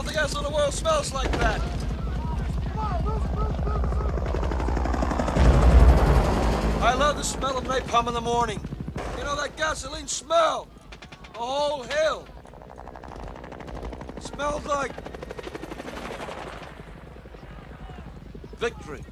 Nothing else in the world smells like that. I love the smell of napalm in the morning. You know that gasoline smell? The whole hill. It smells like victory.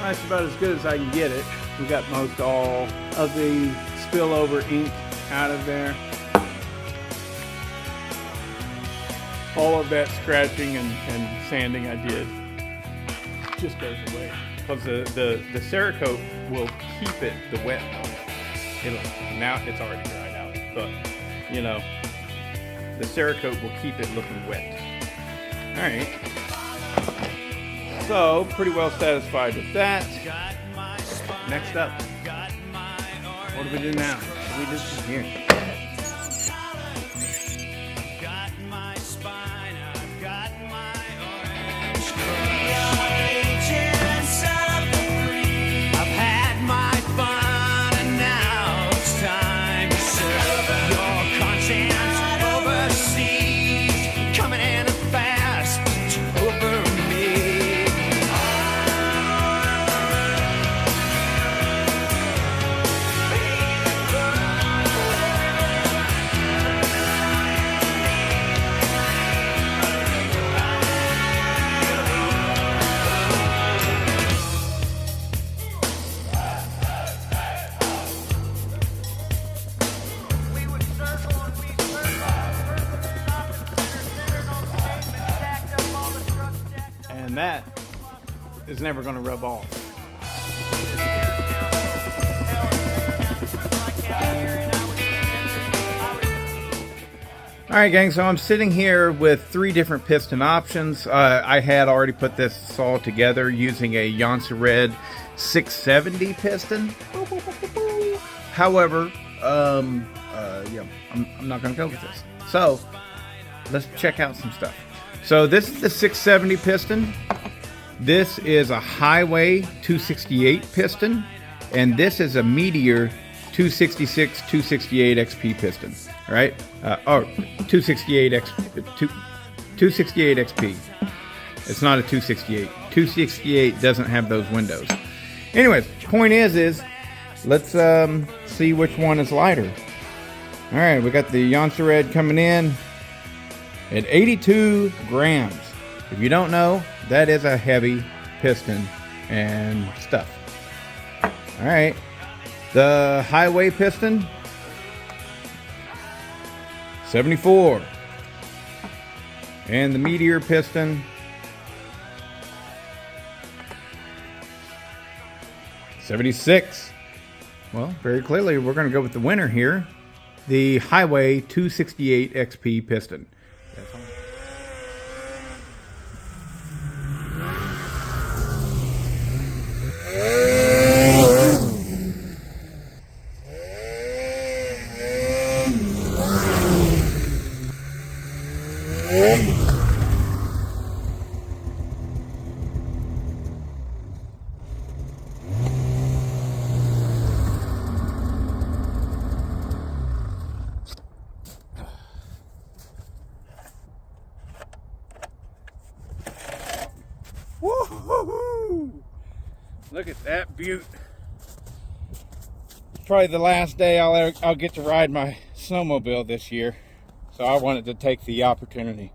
That's about as good as I can get it. We got most all of the spillover ink out of there. All of that scratching and sanding I did just goes away. Because the Cerakote will keep it the wet though. Now it's already dried out, but you know, the Cerakote will keep it looking wet. Alright. So, pretty well satisfied with that. Next up, what do we do now? What do we do from here? And that is never going to rub off. Alright gang, so I'm sitting here with 3 different piston options. I had already put this all together using a Red 670 piston. However, yeah, I'm not going to go with this. So, let's check out some stuff. So this is the 670 piston. This is a Highway 268 piston. And this is a Meteor 266 268 XP piston. Right? Or 268 XP. It's not a 268. 268 doesn't have those windows. Anyways, point is let's see which one is lighter. Alright, we got the Red coming in at 82 grams. If you don't know, that is a heavy piston and stuff. Alright, the Highway piston, 74. And the Meteor piston, 76. Well, very clearly we're going to go with the winner here, the Highway 268 XP piston. That's all. Woo-hoo-hoo! Look at that beaut. It's probably the last day I'll get to ride my snowmobile this year, so I wanted to take the opportunity.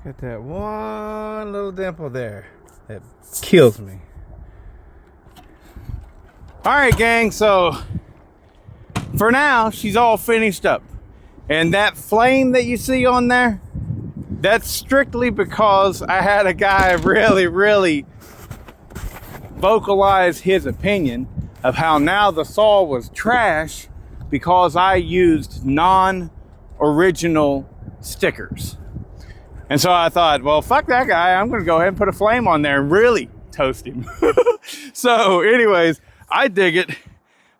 Got that one little dimple there that kills me. All right, gang, so for now, she's all finished up. And that flame that you see on there, that's strictly because I had a guy really vocalize his opinion of how now the saw was trash because I used non-original stickers. And so I thought, well, fuck that guy. I'm going to go ahead and put a flame on there and really toast him. So anyways, I dig it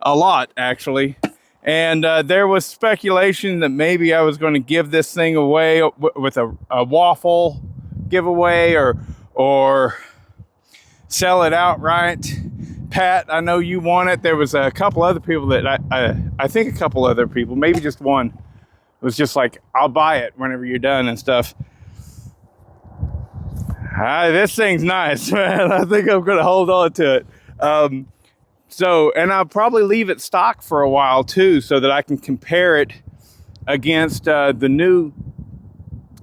a lot, actually. And there was speculation that maybe I was going to give this thing away with a waffle giveaway or sell it outright. Pat, I know you want it. There was a couple other people that I think a couple other people, maybe just one, was just like, I'll buy it whenever you're done and stuff. This thing's nice, man. I think I'm going to hold on to it. And I'll probably leave it stock for a while too, so that I can compare it against the new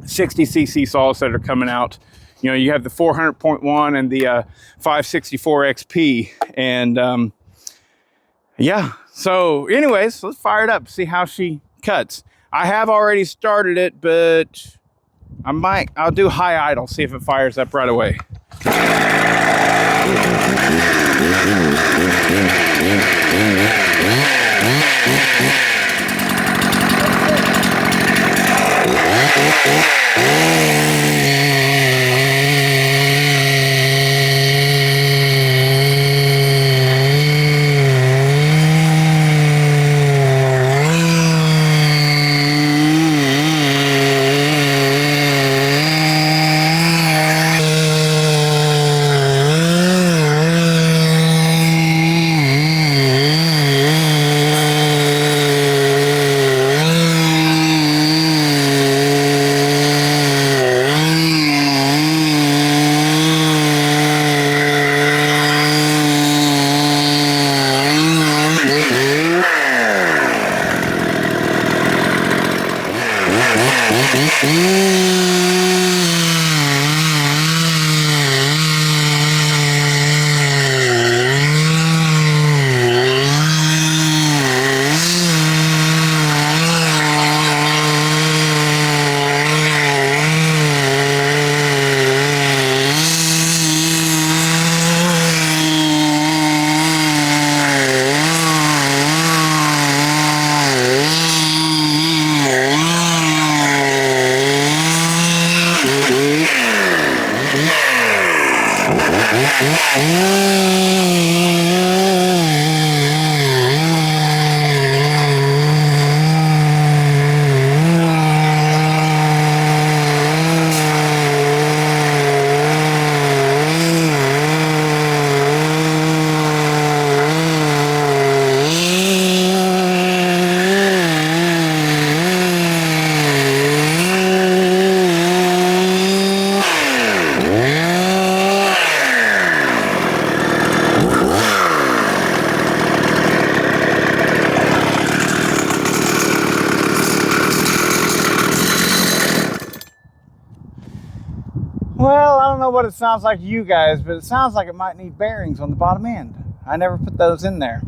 60cc saws that are coming out. You know, you have the 400.1 and the 564 XP. And yeah, so anyways, let's fire it up, see how she cuts. I have already started it, but I'll do high idle, see if it fires up right away. Well, I don't know what it sounds like to you guys, but it sounds like it might need bearings on the bottom end. I never put those in there.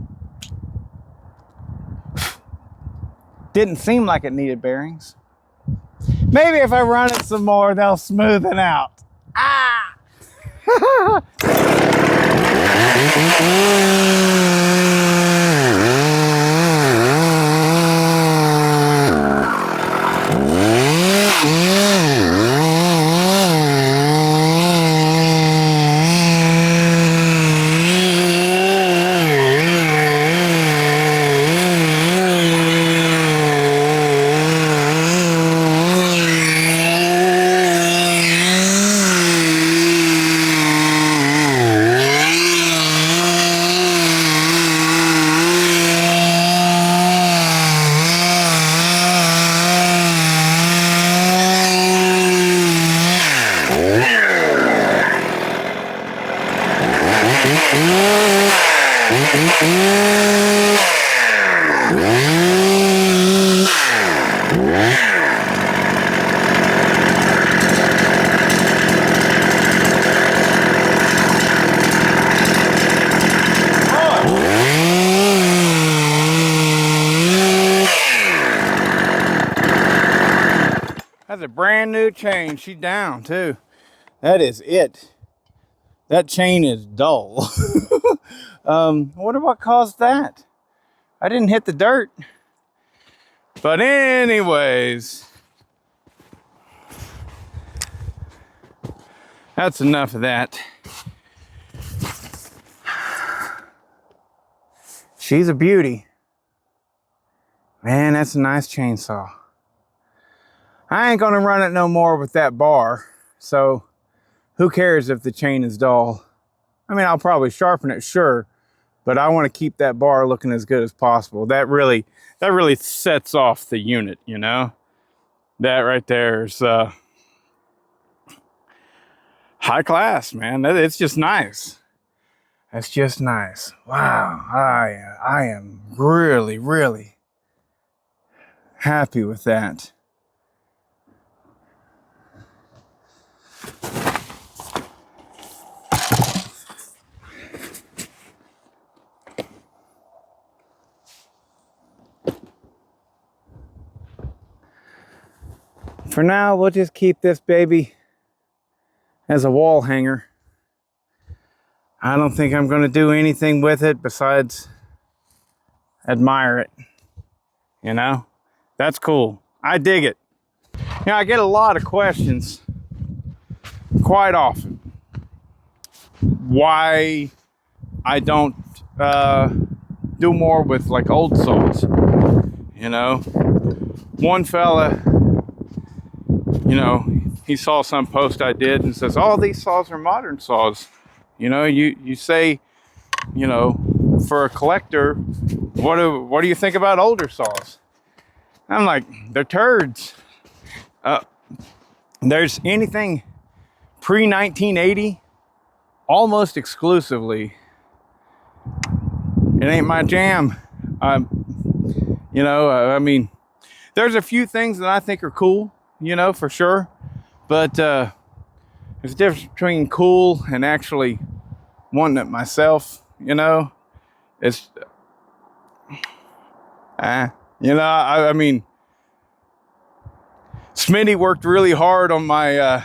Didn't seem like it needed bearings. Maybe if I run it some more, they'll smoothen out. Ah! That's a brand new chain. She's down too. That is it. That chain is dull. I wonder what caused that. I didn't hit the dirt. But anyways, that's enough of that. She's a beauty. Man, that's a nice chainsaw. I ain't gonna run it no more with that bar, so who cares if the chain is dull? I mean, I'll probably sharpen it, sure, but I want to keep that bar looking as good as possible. That really sets off the unit, you know? That right there is high class, man. It's just nice. That's just nice. Wow, I am really, really happy with that. For now, we'll just keep this baby as a wall hanger. I don't think I'm going to do anything with it besides admire it. You know, that's cool. I dig it. You know, I get a lot of questions quite often why I don't do more with like old saws. You know, one fella, you know, he saw some post I did and says, all these saws are modern saws. You know, you say, you know, for a collector, what do you think about older saws? I'm like, they're turds. There's anything pre-1980, almost exclusively, it ain't my jam. You know, I mean, there's a few things that I think are cool, you know, for sure. But there's a difference between cool and actually wanting it myself, you know. It's, you know, I mean, Smitty worked really hard on my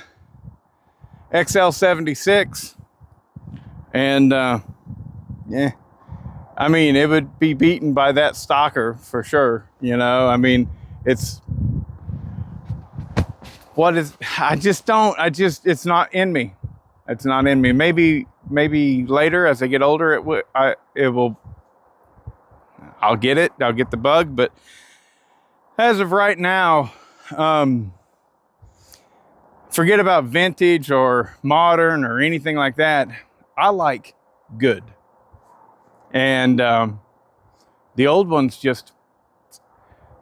XL76. And, yeah, I mean, it would be beaten by that stocker for sure, you know. I mean, it's... it's not in me. It's not in me. Maybe later as I get older, I'll get it. I'll get the bug. But as of right now, forget about vintage or modern or anything like that. I like good. And the old ones just,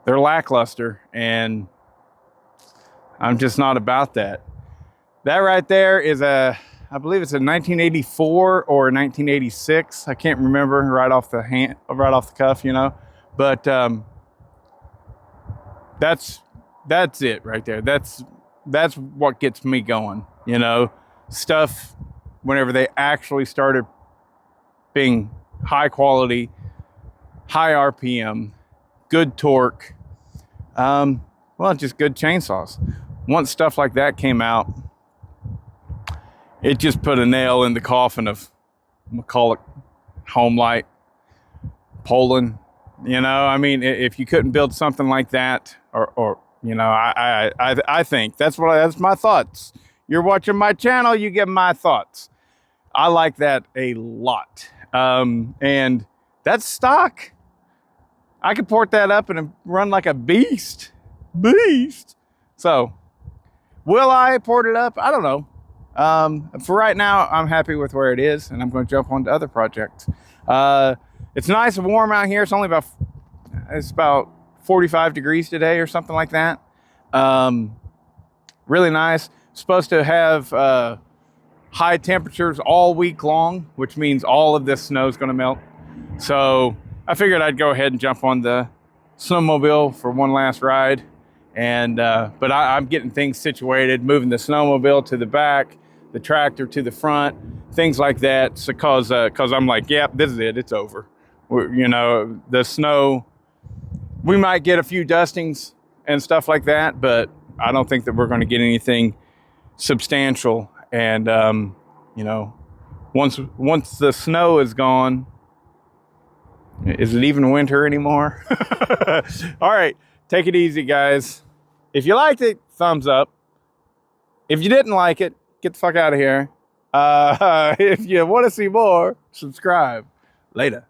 they're lackluster, and I'm just not about that. That right there is I believe it's a 1984 or 1986. I can't remember right off the cuff, you know. But that's it right there. That's what gets me going, you know. Stuff whenever they actually started being high quality, high RPM, good torque, well, just good chainsaws. Once stuff like that came out, it just put a nail in the coffin of McCulloch, Homelight, Poland. You know, I mean, if you couldn't build something like that, or you know, I think that's my thoughts. You're watching my channel, you get my thoughts. I like that a lot, and that's stock. I could port that up and run like a beast. So, will I port it up? I don't know. For right now, I'm happy with where it is, and I'm going to jump on to other projects. It's nice and warm out here. It's about 45 degrees today or something like that. Really nice. Supposed to have high temperatures all week long, which means all of this snow is going to melt. So I figured I'd go ahead and jump on the snowmobile for one last ride. And but I'm getting things situated, moving the snowmobile to the back, the tractor to the front, things like that. So cause I'm like, yep, this is it. It's over. You know, the snow. We might get a few dustings and stuff like that, but I don't think that we're going to get anything substantial. And, you know, once the snow is gone, is it even winter anymore? All right, take it easy, guys. If you liked it, thumbs up. If you didn't like it, get the fuck out of here. If you want to see more, subscribe. Later.